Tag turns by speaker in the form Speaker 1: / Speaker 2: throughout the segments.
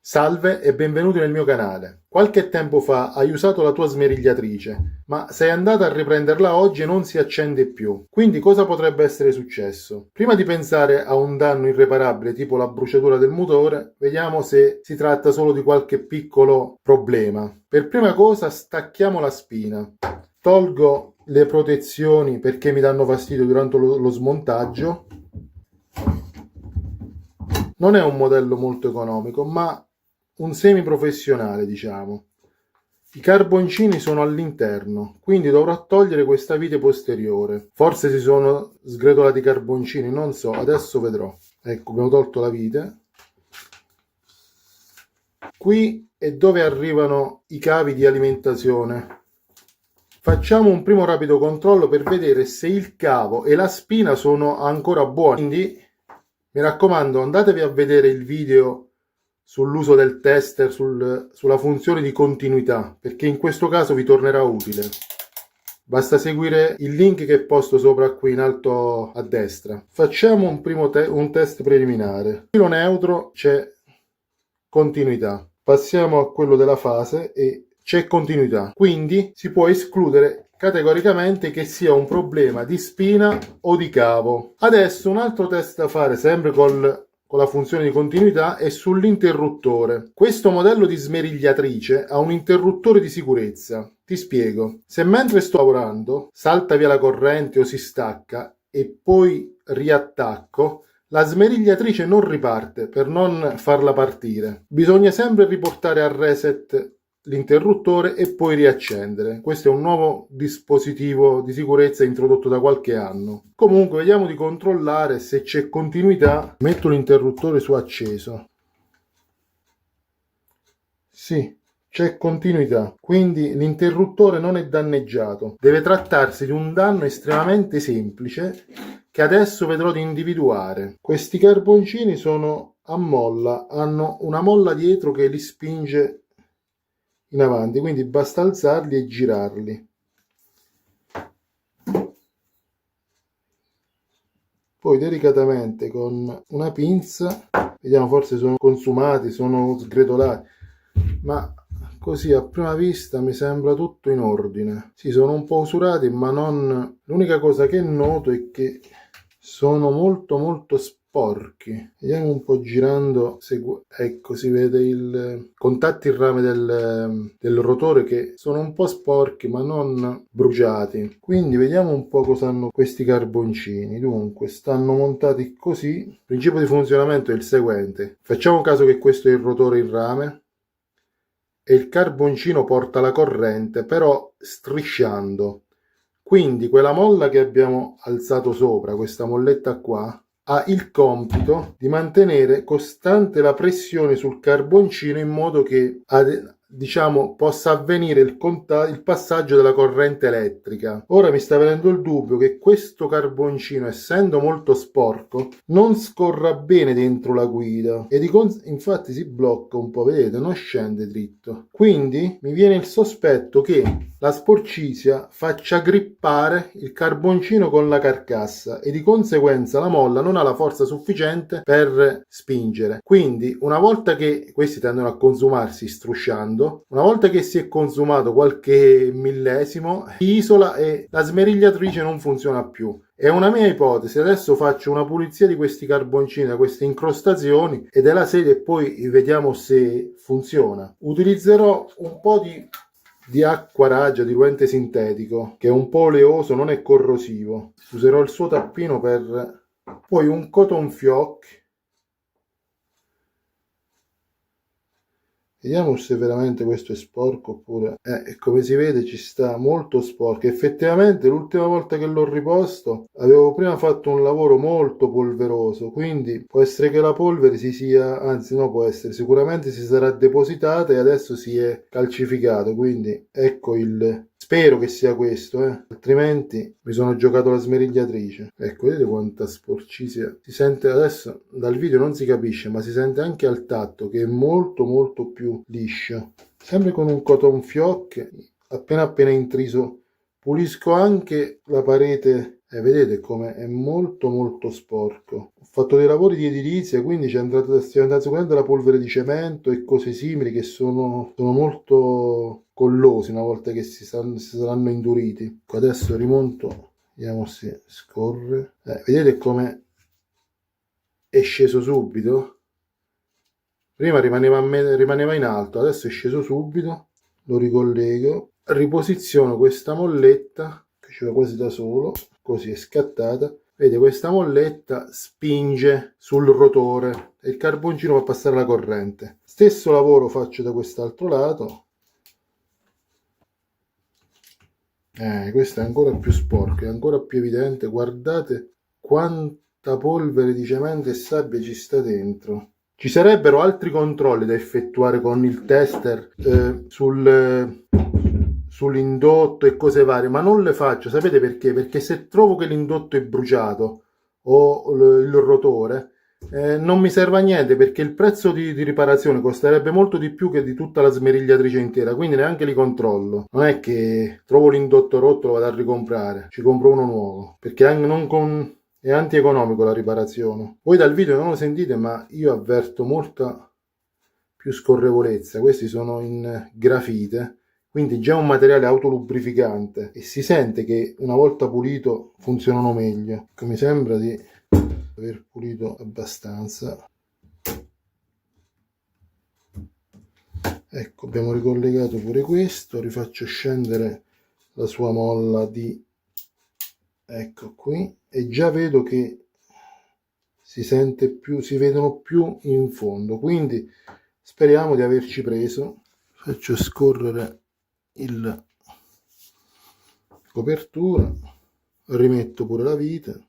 Speaker 1: Salve e benvenuti nel mio canale. Qualche tempo fa hai usato la tua smerigliatrice, ma sei andata a riprenderla oggi e non si accende più. Quindi cosa potrebbe essere successo? Prima di pensare a un danno irreparabile tipo la bruciatura del motore, vediamo se si tratta solo di qualche piccolo problema. Per prima cosa stacchiamo la spina. Tolgo le protezioni perché mi danno fastidio durante lo smontaggio. Non è un modello molto economico, ma un semiprofessionale, diciamo. I carboncini sono all'interno, quindi dovrò togliere questa vite posteriore. Forse si sono sgretolati i carboncini, non so, adesso vedrò. Ecco, abbiamo tolto la vite. Qui è dove arrivano i cavi di alimentazione. Facciamo un primo rapido controllo per vedere se il cavo e la spina sono ancora buoni. Quindi, mi raccomando, andatevi a vedere il video sull'uso del tester, sulla funzione di continuità, perché in questo caso vi tornerà utile. Basta seguire il link che posto sopra qui in alto a destra. Facciamo un test preliminare. Filo neutro, c'è continuità. Passiamo a quello della fase e c'è continuità. Quindi si può escludere categoricamente che sia un problema di spina o di cavo. Adesso un altro test da fare, sempre con la funzione di continuità, è sull'interruttore. Questo modello di smerigliatrice ha un interruttore di sicurezza. Ti spiego. Se mentre sto lavorando salta via la corrente o si stacca e poi riattacco, la smerigliatrice non riparte per non farla partire. Bisogna sempre riportare a reset l'interruttore e poi riaccendere. Questo è un nuovo dispositivo di sicurezza introdotto da qualche anno. Comunque vediamo di controllare se c'è continuità. Metto l'interruttore su acceso. Sì, c'è continuità, quindi l'interruttore non è danneggiato. Deve trattarsi di un danno estremamente semplice che adesso vedrò di individuare. Questi carboncini sono a molla, hanno una molla dietro che li spinge in avanti, quindi basta alzarli e girarli. Poi delicatamente con una pinza, vediamo, forse sono consumati, sono sgretolati, ma così a prima vista mi sembra tutto in ordine. Sì, sono un po' usurati, ma non... L'unica cosa che noto è che sono molto sporchi. Vediamo un po' girando, ecco, si vede il contatti il rame del rotore che sono un po' sporchi ma non bruciati. Quindi vediamo un po' cosa hanno questi carboncini. Dunque, stanno montati così. Il principio di funzionamento è il seguente: facciamo caso che questo è il rotore in rame e il carboncino porta la corrente, però strisciando. Quindi quella molla che abbiamo alzato sopra, questa molletta qua, ha il compito di mantenere costante la pressione sul carboncino in modo che, diciamo, possa avvenire il passaggio della corrente elettrica. Ora mi sta venendo il dubbio che questo carboncino, essendo molto sporco, non scorra bene dentro la guida e infatti si blocca un po', vedete, non scende dritto. Quindi mi viene il sospetto che la sporcizia faccia grippare il carboncino con la carcassa e di conseguenza la molla non ha la forza sufficiente per spingere. Quindi una volta che questi tendono a consumarsi strusciando, una volta che si è consumato qualche millesimo, si isola e la smerigliatrice non funziona più. È una mia ipotesi. Adesso faccio una pulizia di questi carboncini, da queste incrostazioni e della serie e poi vediamo se funziona. Utilizzerò un po' di acqua raggia, di diluente sintetico, che è un po' oleoso, non è corrosivo. Userò il suo tappino per... Poi un cotton fioc. Vediamo se veramente questo è sporco oppure... come si vede ci sta molto sporco. Effettivamente l'ultima volta che l'ho riposto avevo prima fatto un lavoro molto polveroso, quindi può essere che la polvere si sia... Anzi no, può essere, sicuramente si sarà depositata e adesso si è calcificato, quindi ecco il... Spero che sia questo, altrimenti mi sono giocato la smerigliatrice. Ecco, vedete quanta sporcizia. Si sente adesso, dal video non si capisce, ma si sente anche al tatto che è molto più liscio. Sempre con un cotton fioc, appena intriso. Pulisco anche la parete Vedete come è molto molto sporco. Ho fatto dei lavori di edilizia, quindi stiamo andando sicuramente la polvere di cemento e cose simili che sono molto collosi una volta che si saranno induriti. Adesso rimonto, vediamo se scorre. Vedete come è sceso subito? Prima rimaneva in alto, adesso è sceso subito. Lo ricollego, riposiziono questa molletta, faceva quasi da solo, così è scattata. Vede, questa molletta spinge sul rotore e il carboncino fa passare la corrente. Stesso lavoro faccio da quest'altro lato. Questo è ancora più sporco, è ancora più evidente. Guardate quanta polvere di cemento e sabbia ci sta dentro. Ci sarebbero altri controlli da effettuare con il tester sull'indotto e cose varie, ma non le faccio. Sapete perché? Perché se trovo che l'indotto è bruciato o il rotore, non mi serve a niente, perché il prezzo di riparazione costerebbe molto di più che di tutta la smerigliatrice intera, quindi neanche li controllo. Non è che trovo l'indotto rotto lo vado a ricomprare, ci compro uno nuovo, perché anche è antieconomico la riparazione. Voi dal video non lo sentite, ma io avverto molta più scorrevolezza. Questi sono in grafite, quindi già un materiale autolubrificante, e si sente che una volta pulito funzionano meglio. Mi sembra di aver pulito abbastanza. Ecco, abbiamo ricollegato pure questo. Rifaccio scendere la sua molla di, ecco qui, e già vedo che si sente più, si vedono più in fondo, quindi speriamo di averci preso. Faccio scorrere il copertura, rimetto pure la vite.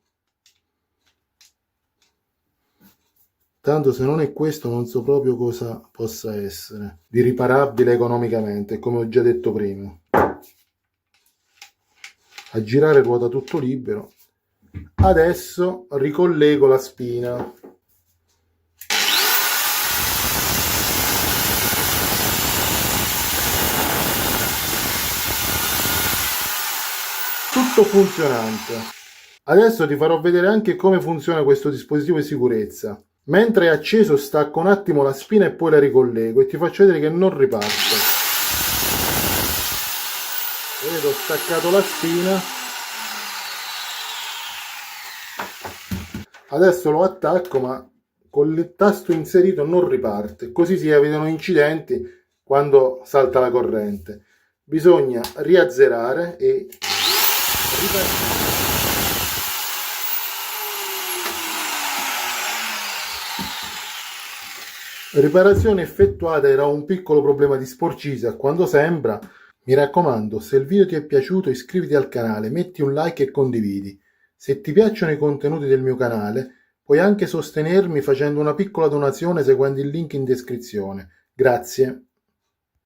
Speaker 1: Tanto se non è questo non so proprio cosa possa essere di riparabile economicamente, come ho già detto prima. A girare ruota tutto libero. Adesso ricollego la spina. Tutto funzionante. Adesso ti farò vedere anche come funziona questo dispositivo di sicurezza. Mentre è acceso stacco un attimo la spina e poi la ricollego e ti faccio vedere che non riparte. Vedete, ho staccato la spina. Adesso lo attacco, ma con il tasto inserito non riparte, così si evitano incidenti quando salta la corrente. Bisogna riazzerare e ripartire. Riparazione effettuata, era un piccolo problema di sporcizia, quando sembra. Mi raccomando, se il video ti è piaciuto iscriviti al canale, metti un like e condividi. Se ti piacciono i contenuti del mio canale, puoi anche sostenermi facendo una piccola donazione seguendo il link in descrizione. Grazie.